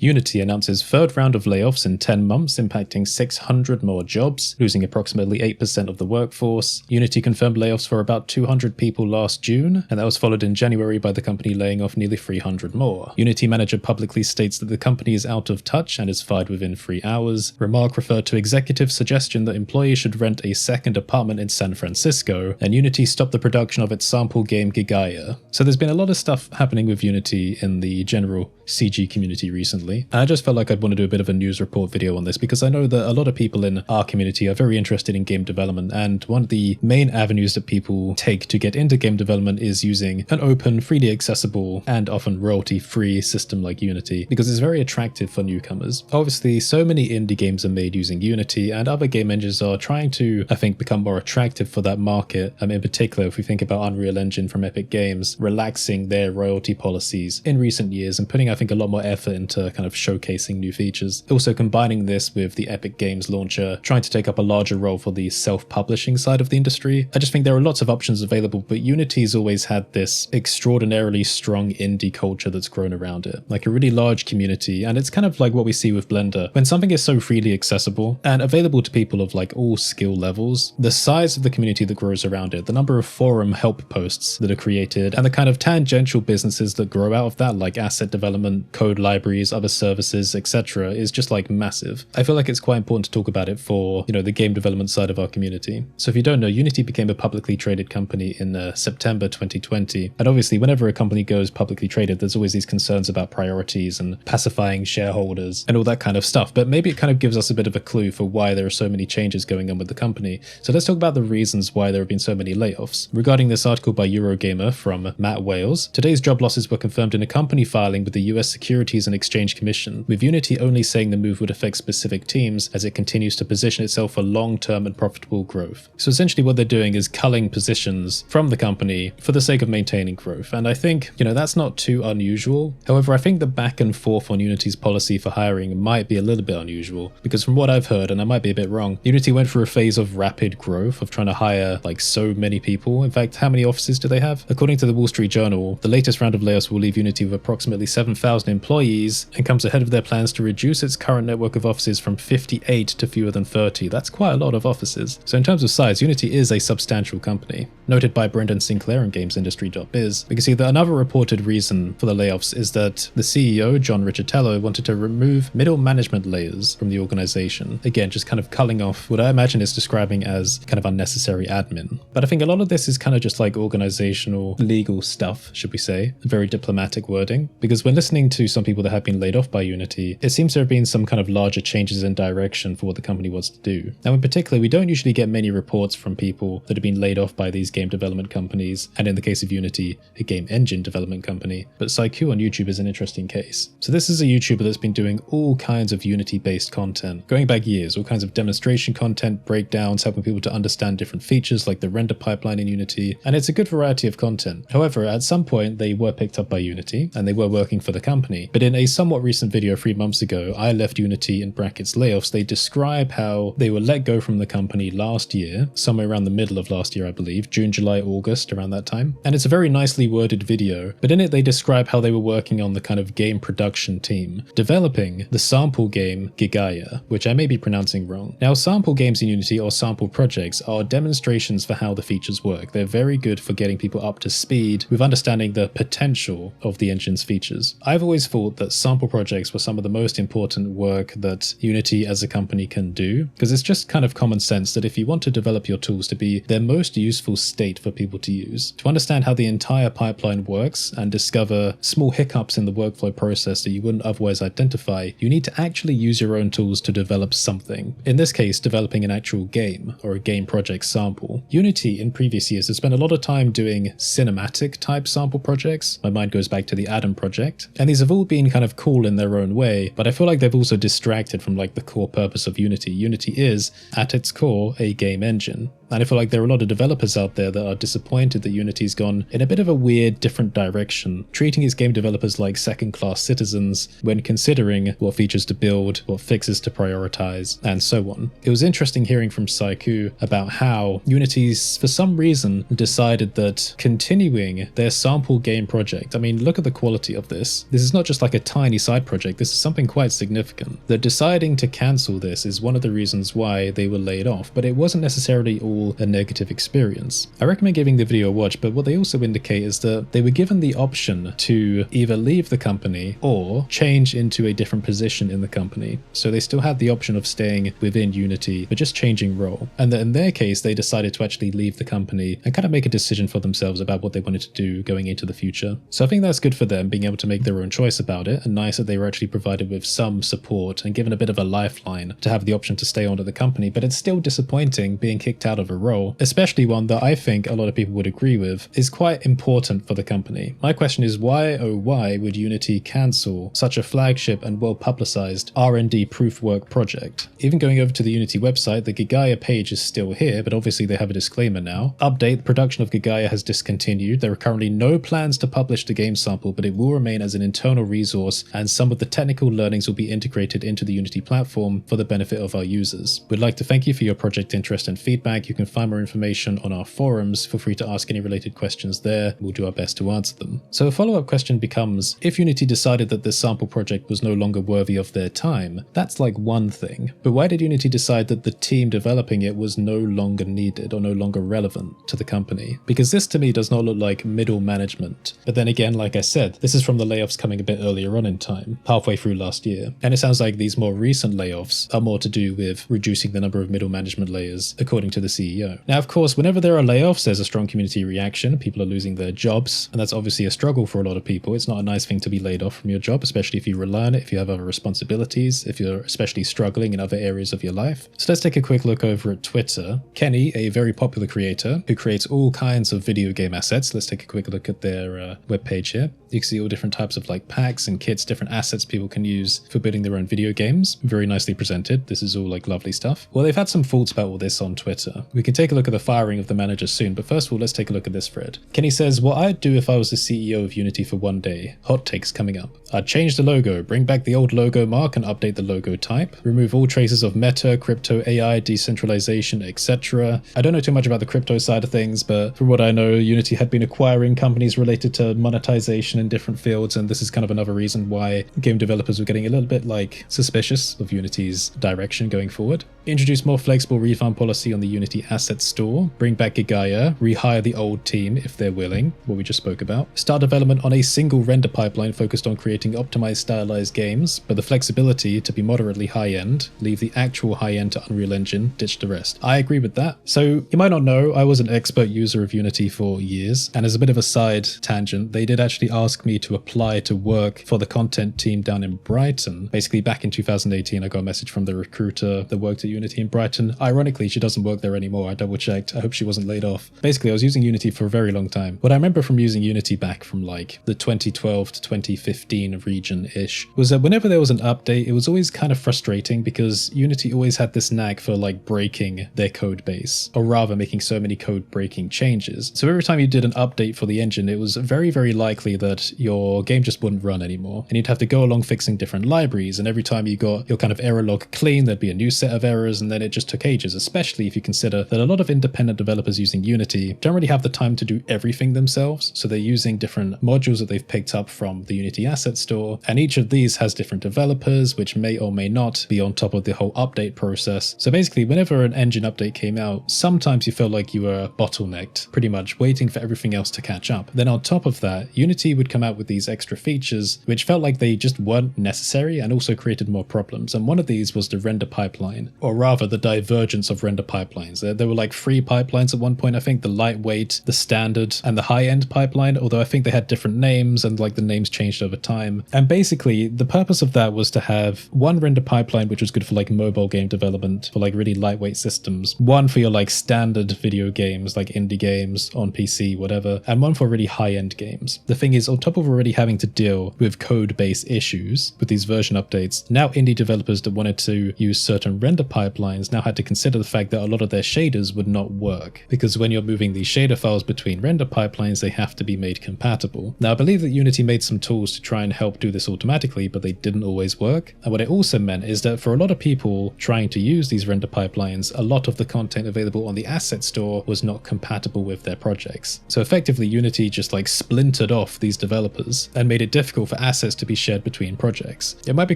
Unity announces third round of layoffs in 10 months, impacting 600 more jobs, losing approximately 8% of the workforce. Unity confirmed layoffs for about 200 people last June, and that was followed in January by the company laying off nearly 300 more. Unity manager publicly states that the company is out of touch and is fired within 3 hours. Remark referred to executive's suggestion that employees should rent a second apartment in San Francisco, and Unity stopped the production of its sample game Gigaya. So there's been a lot of stuff happening with Unity in the general CG community recently, and I just felt like I'd want to do a bit of a news report video on this because I know that a lot of people in our community are very interested in game development, and one of the main avenues that people take to get into game development is using an open, freely accessible, and often royalty-free system like Unity, because it's very attractive for newcomers. Obviously, so many indie games are made using Unity, and other game engines are trying to, I think, become more attractive for that market. In particular, if we think about Unreal Engine from Epic Games, relaxing their royalty policies in recent years and putting, I think, a lot more effort into kind of showcasing new features. Also combining this with the Epic Games launcher, trying to take up a larger role for the self-publishing side of the industry. I just think there are lots of options available, but Unity's always had this extraordinarily strong indie culture that's grown around it, like a really large community, and it's kind of like what we see with Blender. When something is so freely accessible and available to people of like all skill levels, the size of the community that grows around it, the number of forum help posts that are created, and the kind of tangential businesses that grow out of that, like asset development, code libraries, other services, etc., is just like massive. I feel like it's quite important to talk about it for, the game development side of our community. So if you don't know, Unity became a publicly traded company in September 2020. And obviously, whenever a company goes publicly traded, there's always these concerns about priorities and pacifying shareholders and all that kind of stuff. But maybe it kind of gives us a bit of a clue for why there are so many changes going on with the company. So let's talk about the reasons why there have been so many layoffs. Regarding this article by Eurogamer from Matt Wales, today's job losses were confirmed in a company filing with the US Securities and Exchange Commission, with Unity only saying the move would affect specific teams as it continues to position itself for long-term and profitable growth. So essentially what they're doing is culling positions from the company for the sake of maintaining growth. And I think, that's not too unusual. However, I think the back and forth on Unity's policy for hiring might be a little bit unusual, because from what I've heard, and I might be a bit wrong, Unity went through a phase of rapid growth, of trying to hire like so many people. In fact, how many offices do they have? According to the Wall Street Journal, the latest round of layoffs will leave Unity with approximately 7,000 employees and comes ahead of their plans to reduce its current network of offices from 58 to fewer than 30. That's quite a lot of offices. So in terms of size, Unity is a substantial company. Noted by Brendan Sinclair in GamesIndustry.biz, we can see that another reported reason for the layoffs is that the CEO, John Riccitello, wanted to remove middle management layers from the organization. Again, just kind of culling off what I imagine is describing as kind of unnecessary admin. But I think a lot of this is kind of just like organizational, legal stuff, should we say, very diplomatic wording. Because when listening to some people that have been laid off by Unity, it seems to have been some kind of larger changes in direction for what the company wants to do. Now in particular, we don't usually get many reports from people that have been laid off by these game development companies, and in the case of Unity, a game engine development company. But Saiku on YouTube is an interesting case. So this is a YouTuber that's been doing all kinds of Unity-based content, going back years, all kinds of demonstration content, breakdowns, helping people to understand different features like the render pipeline in Unity, and it's a good variety of content. However, at some point they were picked up by Unity, and they were working for the company. But in a somewhat recent video 3 months ago, I left Unity in brackets layoffs, they describe how they were let go from the company last year, somewhere around the middle of last year I believe, June, July, August, around that time. And it's a very nicely worded video, but in it they describe how they were working on the kind of game production team, developing the sample game Gigaya, which I may be pronouncing wrong. Now sample games in Unity, or sample projects, are demonstrations for how the features work. They're very good for getting people up to speed with understanding the potential of the engine's features. I've always thought that sample projects were some of the most important work that Unity as a company can do, because it's just kind of common sense that if you want to develop your tools to be their most useful state for people to use, to understand how the entire pipeline works and discover small hiccups in the workflow process that you wouldn't otherwise identify, you need to actually use your own tools to develop something. In this case, developing an actual game or a game project sample. Unity in previous years has spent a lot of time doing cinematic type sample projects. My mind goes back to the Adam project, and these have all been kind of cool in their own way, but I feel like they've also distracted from like the core purpose of Unity. Unity is, at its core, a game engine. And I feel like there are a lot of developers out there that are disappointed that Unity's gone in a bit of a weird, different direction, treating its game developers like second-class citizens when considering what features to build, what fixes to prioritize, and so on. It was interesting hearing from Saiku about how Unity's, for some reason, decided that continuing their sample game project, I mean, look at the quality of this. This is not just like a tiny side project, this is something quite significant. That deciding to cancel this is one of the reasons why they were laid off, but it wasn't necessarily all a negative experience. I recommend giving the video a watch, but what they also indicate is that they were given the option to either leave the company or change into a different position in the company. So they still had the option of staying within Unity, but just changing role. And that in their case, they decided to actually leave the company and kind of make a decision for themselves about what they wanted to do going into the future. So I think that's good for them, being able to make their own choice about it, and nice that they were actually provided with some support and given a bit of a lifeline to have the option to stay on at the company. But it's still disappointing being kicked out of a role, especially one that I think a lot of people would agree with is quite important for the company. My question is, why, oh why, would Unity cancel such a flagship and well-publicized R&D proof work project? Even going over to the Unity website, the Gigaya page is still here, but obviously they have a disclaimer now. Update, the production of Gigaya has discontinued. There are currently no plans to publish the game sample, but it will remain as an internal resource, and some of the technical learnings will be integrated into the Unity platform for the benefit of our users. We'd like to thank you for your project interest and feedback. You can find more information on our forums. Feel free to ask any related questions there. We'll do our best to answer them. So a follow-up question becomes, if Unity decided that this sample project was no longer worthy of their time, that's like one thing. But why did Unity decide that the team developing it was no longer needed or no longer relevant to the company? Because this to me does not look like middle management. But then again, like I said, this is from the layoffs coming a bit earlier on in time, halfway through last year. And it sounds like these more recent layoffs are more to do with reducing the number of middle management layers, according to the CEO. Now, of course, whenever there are layoffs, there's a strong community reaction. People are losing their jobs, and that's obviously a struggle for a lot of people. It's not a nice thing to be laid off from your job, especially if you rely on it, if you have other responsibilities, if you're especially struggling in other areas of your life. So let's take a quick look over at Twitter. Kenny, a very popular creator who creates all kinds of video game assets. Let's take a quick look at their webpage here. You can see all different types of like packs and kits, different assets people can use for building their own video games. Very nicely presented. This is all like lovely stuff. Well, they've had some faults about all this on Twitter. We can take a look at the firing of the manager soon, but first of all, let's take a look at this thread. Kenny says, what I'd do if I was the CEO of Unity for one day. Hot takes coming up. I'd change the logo, bring back the old logo mark and update the logo type, remove all traces of meta, crypto, AI, decentralization, etc. I don't know too much about the crypto side of things, but from what I know, Unity had been acquiring companies related to monetization in different fields, and this is kind of another reason why game developers were getting a little bit like suspicious of Unity's direction going forward. Introduce more flexible refund policy on the Unity asset store, bring back Gigaya, rehire the old team if they're willing, what we just spoke about. Start development on a single render pipeline focused on creating optimized stylized games, but the flexibility to be moderately high-end, leave the actual high-end to Unreal Engine, ditch the rest. I agree with that. So you might not know, I was an expert user of Unity for years, and as a bit of a side tangent, they did actually ask me to apply to work for the content team down in Brighton. Basically back in 2018, I got a message from the recruiter that worked at Unity in Brighton. Ironically, she doesn't work there anymore. I double checked. I hope she wasn't laid off. Basically, I was using Unity for a very long time. What I remember from using Unity back from like the 2012 to 2015 region-ish was that whenever there was an update, it was always kind of frustrating because Unity always had this knack for like breaking their code base, or rather making so many code breaking changes. So every time you did an update for the engine, it was very, very likely that your game just wouldn't run anymore. And you'd have to go along fixing different libraries. And every time you got your kind of error log clean, there'd be a new set of errors, and then it just took ages, especially if you consider that a lot of independent developers using Unity don't really have the time to do everything themselves. So they're using different modules that they've picked up from the Unity asset store. And each of these has different developers, which may or may not be on top of the whole update process. So basically, whenever an engine update came out, sometimes you felt like you were bottlenecked, pretty much waiting for everything else to catch up. Then on top of that, Unity would come out with these extra features, which felt like they just weren't necessary and also created more problems. And one of these was the render pipeline, or rather the divergence of render pipelines. There were like 3 pipelines at one point, I think, the lightweight, the standard, and the high-end pipeline, although I think they had different names and like the names changed over time. time. And basically, the purpose of that was to have one render pipeline, which was good for like mobile game development, for like really lightweight systems, one for your like standard video games, like indie games on PC, whatever, and one for really high-end games. The thing is, on top of already having to deal with code-based issues with these version updates, now indie developers that wanted to use certain render pipelines now had to consider the fact that a lot of their shaders would not work, because when you're moving these shader files between render pipelines, they have to be made compatible. Now, I believe that Unity made some tools to try and help do this automatically, but they didn't always work. And what it also meant is that for a lot of people trying to use these render pipelines, a lot of the content available on the asset store was not compatible with their projects. So effectively, Unity just like splintered off these developers and made it difficult for assets to be shared between projects. It might be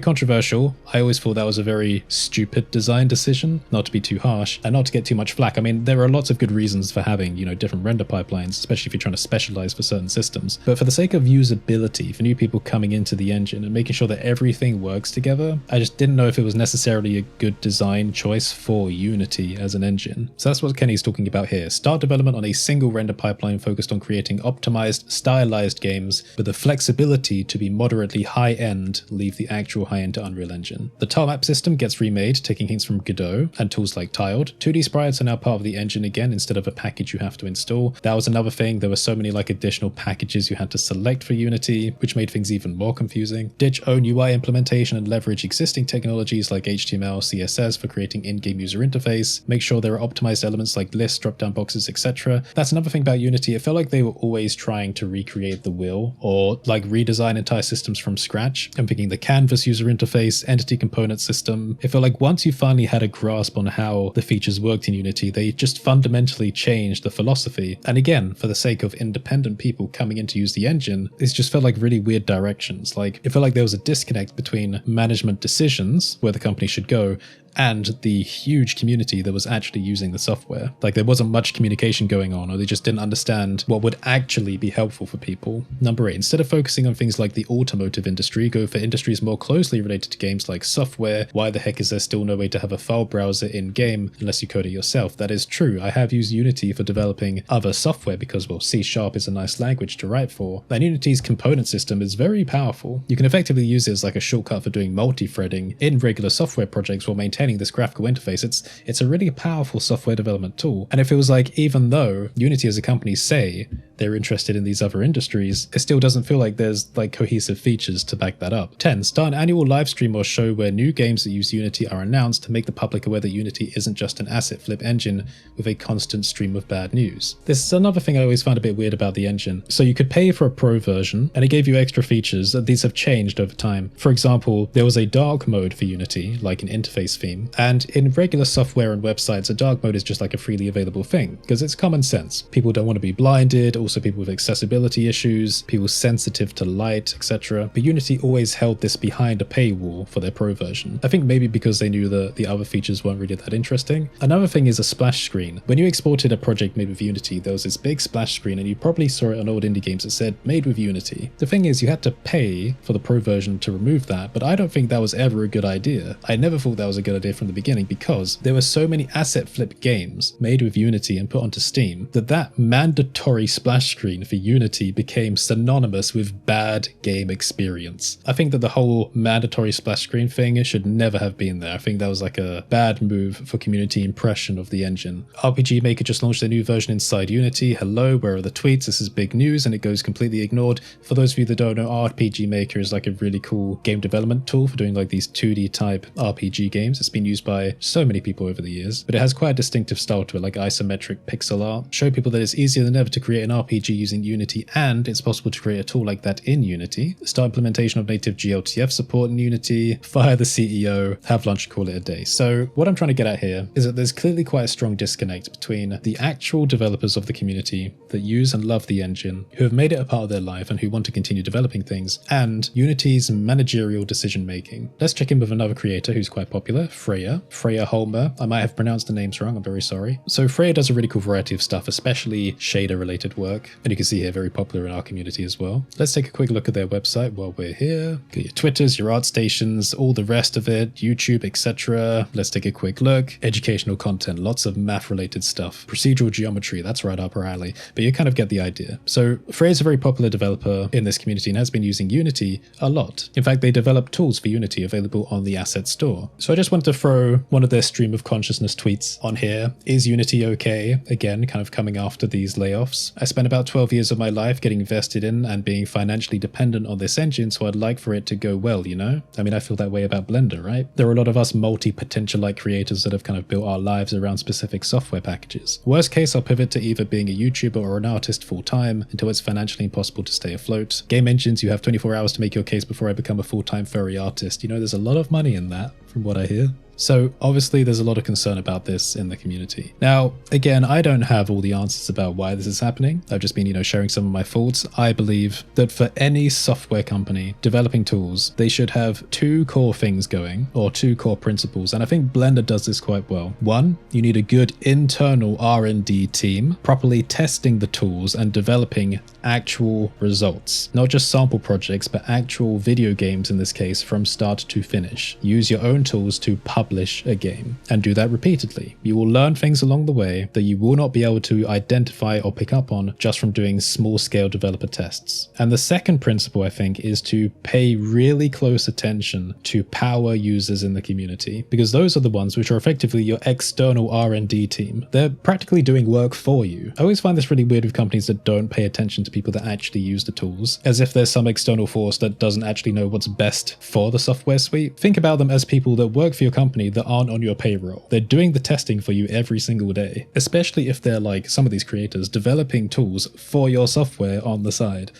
controversial. I always thought that was a very stupid design decision, not to be too harsh and not to get too much flack. I mean, there are lots of good reasons for having, different render pipelines, especially if you're trying to specialize for certain systems. But for the sake of usability, for new people coming into the engine and making sure that everything works together, I just didn't know if it was necessarily a good design choice for Unity as an engine. So that's what Kenny's talking about here. Start development on a single render pipeline focused on creating optimized, stylized games with the flexibility to be moderately high-end, leave the actual high-end to Unreal Engine. The tile map system gets remade, taking hints from Godot and tools like Tiled. 2D sprites are now part of the engine again instead of a package you have to install. That was another thing. There were so many like additional packages you had to select for Unity, which made things even more confusing. Ditch own UI implementation and leverage existing technologies like HTML, CSS for creating in-game user interface. Make sure there are optimized elements like lists, drop-down boxes, etc. That's another thing about Unity. It felt like they were always trying to recreate the wheel or like redesign entire systems from scratch. I'm thinking the canvas user interface, entity component system. It felt like once you finally had a grasp on how the features worked in Unity, they just fundamentally changed the philosophy. And again, for the sake of independent people coming in to use the engine, it just felt like really weird directions. Like it felt like there was a disconnect between management decisions, where the company should go, and the huge community that was actually using the software. Like there wasn't much communication going on, or they just didn't understand what would actually be helpful for people. Number 8, instead of focusing on things like the automotive industry, go for industries more closely related to games like software. Why the heck is there still no way to have a file browser in-game unless you code it yourself? That is true. I have used Unity for developing other software because, well, C# is a nice language to write for. And Unity's component system is very powerful. You can effectively use it as like a shortcut for doing multi-threading in regular software projects while maintaining this graphical interface. It's a really powerful software development tool. And it feels like even though Unity as a company say they're interested in these other industries, it still doesn't feel like there's like cohesive features to back that up. 10, start an annual live stream or show where new games that use Unity are announced to make the public aware that Unity isn't just an asset flip engine with a constant stream of bad news. This is another thing I always found a bit weird about the engine. So you could pay for a pro version and it gave you extra features. These have changed over time. For example, there was a dark mode for Unity, like an interface theme, and in regular software and websites, a dark mode is just like a freely available thing because it's common sense. People don't want to be blinded, also people with accessibility issues, people sensitive to light, etc. But Unity always held this behind a paywall for their pro version. I think maybe because they knew that the other features weren't really that interesting. Another thing is a splash screen. When you exported a project made with Unity, there was this big splash screen, and you probably saw it on old indie games that said made with Unity. The thing is, you had to pay for the pro version to remove that, but I don't think that was ever a good idea. I never thought that was a good idea from the beginning because there were so many asset flip games made with Unity and put onto Steam that mandatory splash screen for Unity became synonymous with bad game experience. I think that the whole mandatory splash screen thing should never have been there. I think that was like a bad move for community impression of the engine. RPG Maker just launched a new version inside Unity. Hello, where are the tweets? This is big news and it goes completely ignored. For those of you that don't know, RPG Maker is like a really cool game development tool for doing like these 2D type RPG games. It's been used by so many people over the years, but it has quite a distinctive style to it, like isometric pixel art. Show people that it's easier than ever to create an RPG using Unity, and it's possible to create a tool like that in Unity. Start implementation of native GLTF support in Unity, fire the CEO, have lunch, call it a day. So what I'm trying to get at here is that there's clearly quite a strong disconnect between the actual developers of the community that use and love the engine, who have made it a part of their life and who want to continue developing things, and Unity's managerial decision making. Let's check in with another creator who's quite popular, Freya Holmer. I might have pronounced the names wrong, I'm very sorry. So Freya does a really cool variety of stuff, especially shader related work. And you can see here, very popular in our community as well. Let's take a quick look at their website while we're here. Get your Twitters, your art stations, all the rest of it, YouTube, etc. Let's take a quick look. Educational content, lots of math related stuff. Procedural geometry, that's right up our alley. But you kind of get the idea. So Freya's a very popular developer in this community and has been using Unity a lot. In fact, they develop tools for Unity available on the asset store. So I just wanted to throw one of their stream of consciousness tweets on here. Is Unity okay? Again, kind of coming after these layoffs. I spent about 12 years of my life getting invested in and being financially dependent on this engine, so I'd like for it to go well, you know? I mean, I feel that way about Blender, right? There are a lot of us multi-potential-like creators that have kind of built our lives around specific software packages. Worst case, I'll pivot to either being a YouTuber or an artist full-time until it's financially impossible to stay afloat. Game engines, you have 24 hours to make your case before I become a full-time furry artist. You know, there's a lot of money in that, from what I hear. So obviously there's a lot of concern about this in the community. Now, again, I don't have all the answers about why this is happening. I've just been, sharing some of my thoughts. I believe that for any software company developing tools, they should have two core things going, or two core principles. And I think Blender does this quite well. One, you need a good internal R&D team, properly testing the tools and developing actual results. Not just sample projects, but actual video games in this case from start to finish. Use your own tools to publish a game and do that repeatedly. You will learn things along the way that you will not be able to identify or pick up on just from doing small scale developer tests. And the second principle, I think, is to pay really close attention to power users in the community, because those are the ones which are effectively your external R&D team. They're practically doing work for you. I always find this really weird with companies that don't pay attention to people that actually use the tools, as if there's some external force that doesn't actually know what's best for the software suite. Think about them as people that work for your company that aren't on your payroll. They're doing the testing for you every single day, especially if they're like some of these creators developing tools for your software on the side.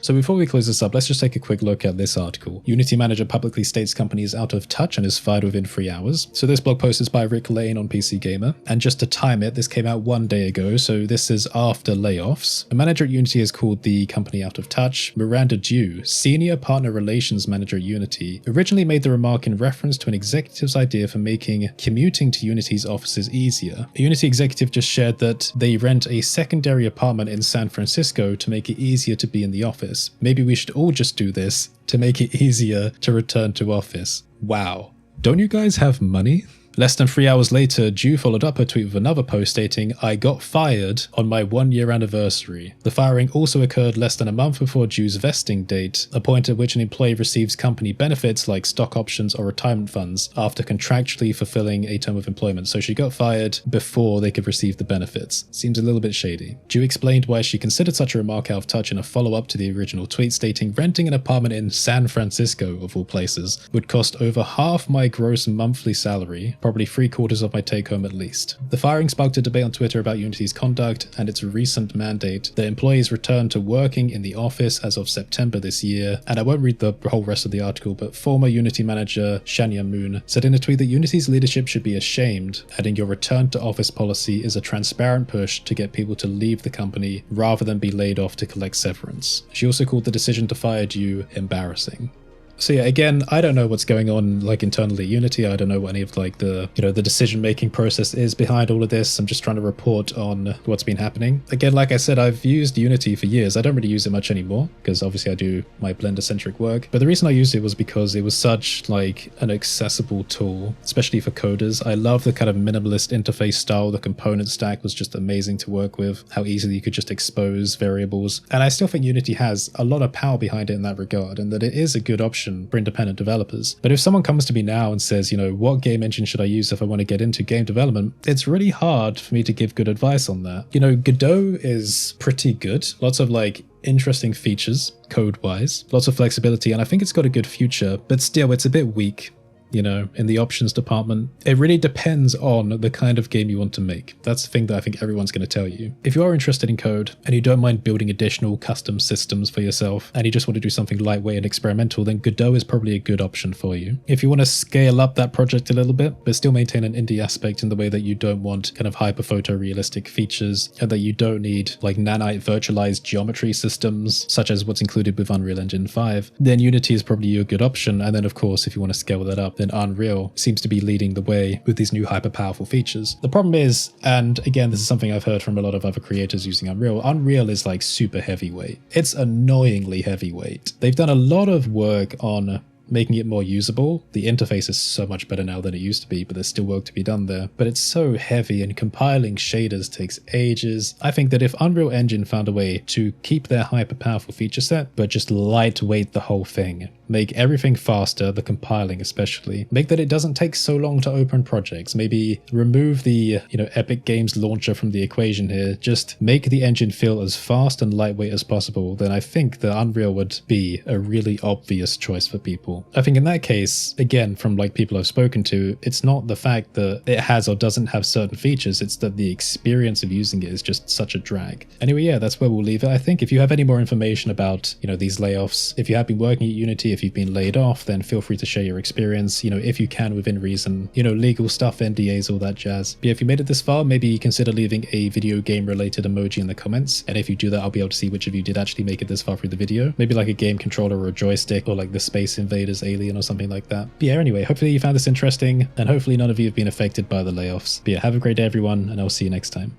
So before we close this up, let's just take a quick look at this article. Unity manager publicly states company is out of touch and is fired within 3 hours. So this blog post is by Rick Lane on PC Gamer. And just to time it, this came out 1 day ago, so this is after layoffs. A manager at Unity has called the company out of touch. Miranda Dew, senior partner relations manager at Unity, originally made the remark in reference to an executive's idea for making commuting to Unity's offices easier. A Unity executive just shared that they rent a secondary apartment in San Francisco to make it easier to be in the office. Maybe we should all just do this to make it easier to return to office. Wow. Don't you guys have money? Less than 3 hours later, Dew followed up her tweet with another post stating, "I got fired on my 1-year anniversary." The firing also occurred less than a month before Dew's vesting date, a point at which an employee receives company benefits like stock options or retirement funds after contractually fulfilling a term of employment. So she got fired before they could receive the benefits. Seems a little bit shady. Dew explained why she considered such a remark out of touch in a follow-up to the original tweet, stating, "Renting an apartment in San Francisco, of all places, would cost over half my gross monthly salary, probably 3/4 of my take-home at least." The firing sparked a debate on Twitter about Unity's conduct and its recent mandate that employees return to working in the office as of September this year. And I won't read the whole rest of the article, but former Unity manager Shania Moon said in a tweet that Unity's leadership should be ashamed, adding, "Your return to office policy is a transparent push to get people to leave the company rather than be laid off to collect severance." She also called the decision to fire Dew embarrassing. So yeah, again, I don't know what's going on like internally at Unity. I don't know what any of like the decision-making process is behind all of this. I'm just trying to report on what's been happening. Again, like I said, I've used Unity for years. I don't really use it much anymore because obviously I do my Blender-centric work. But the reason I used it was because it was such like an accessible tool, especially for coders. I love the kind of minimalist interface style. The component stack was just amazing to work with, how easily you could just expose variables. And I still think Unity has a lot of power behind it in that regard, and that it is a good option for independent developers. But if someone comes to me now and says, what game engine should I use if I want to get into game development, it's really hard for me to give good advice on that. Godot is pretty good. Lots of like interesting features code-wise, lots of flexibility, and I think it's got a good future, but still it's a bit weak. In the options department. It really depends on the kind of game you want to make. That's the thing that I think everyone's going to tell you. If you are interested in code and you don't mind building additional custom systems for yourself and you just want to do something lightweight and experimental, then Godot is probably a good option for you. If you want to scale up that project a little bit, but still maintain an indie aspect in the way that you don't want kind of hyper photorealistic features and that you don't need like nanite virtualized geometry systems, such as what's included with Unreal Engine 5, then Unity is probably a good option. And then of course, if you want to scale that up, then Unreal seems to be leading the way with these new hyper powerful features. The problem is, and again, this is something I've heard from a lot of other creators using Unreal is like super heavyweight. It's annoyingly heavyweight. They've done a lot of work on making it more usable. The interface is so much better now than it used to be, but there's still work to be done there. But it's so heavy, and compiling shaders takes ages. I think that if Unreal Engine found a way to keep their hyper powerful feature set, but just lightweight the whole thing, make everything faster, the compiling especially, make that it doesn't take so long to open projects, maybe remove the, Epic Games launcher from the equation here, just make the engine feel as fast and lightweight as possible, then I think that Unreal would be a really obvious choice for people. I think in that case, again, from like people I've spoken to, it's not the fact that it has or doesn't have certain features, it's that the experience of using it is just such a drag. Anyway, yeah, that's where we'll leave it. I think if you have any more information about, these layoffs, if you have been working at Unity, if you've been laid off, then feel free to share your experience, if you can within reason, legal stuff, NDAs, all that jazz. But yeah, if you made it this far, maybe consider leaving a video game related emoji in the comments. And if you do that, I'll be able to see which of you did actually make it this far through the video. Maybe like a game controller or a joystick, or like the Space Invaders alien or something like that. But yeah, anyway, hopefully you found this interesting, and hopefully none of you have been affected by the layoffs. But yeah, have a great day everyone, and I'll see you next time.